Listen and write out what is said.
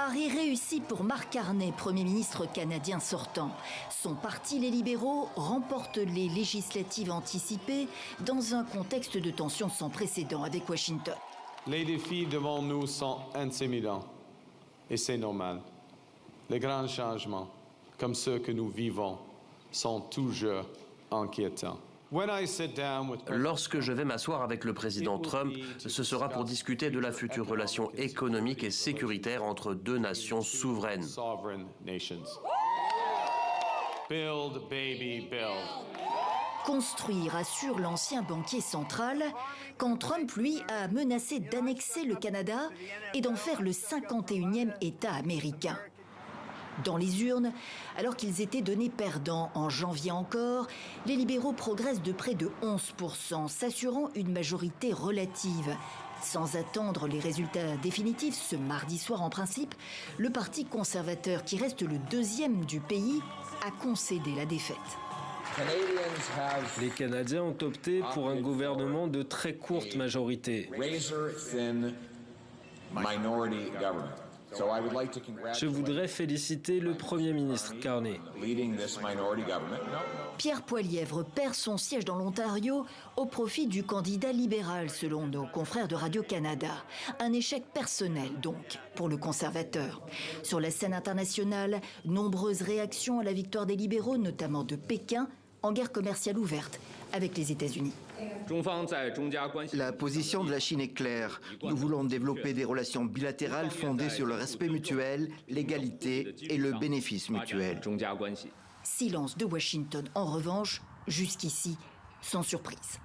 Pari réussi pour Mark Carney, Premier ministre canadien sortant. Son parti, les libéraux, remporte les législatives anticipées dans un contexte de tension sans précédent avec Washington. Les défis devant nous sont intimidants et c'est normal. Les grands changements, comme ceux que nous vivons, sont toujours inquiétants. Lorsque je vais m'asseoir avec le président Trump, ce sera pour discuter de la future relation économique et sécuritaire entre deux nations souveraines. Build, baby, build. Construire, assure l'ancien banquier central, quand Trump, lui, a menacé d'annexer le Canada et d'en faire le 51e État américain. Dans les urnes, alors qu'ils étaient donnés perdants en janvier encore, les libéraux progressent de près de 11%, s'assurant une majorité relative. Sans attendre les résultats définitifs ce mardi soir en principe, le Parti conservateur, qui reste le deuxième du pays, a concédé la défaite. Les Canadiens ont opté pour un gouvernement de très courte majorité. Je voudrais féliciter le Premier ministre Carney. Pierre Poilievre perd son siège dans l'Ontario au profit du candidat libéral, selon nos confrères de Radio-Canada. Un échec personnel, donc, pour le conservateur. Sur la scène internationale, nombreuses réactions à la victoire des libéraux, notamment de Pékin, en guerre commerciale ouverte avec les États-Unis. La position de la Chine est claire. Nous voulons développer des relations bilatérales fondées sur le respect mutuel, l'égalité et le bénéfice mutuel. Silence de Washington, en revanche, jusqu'ici, sans surprise.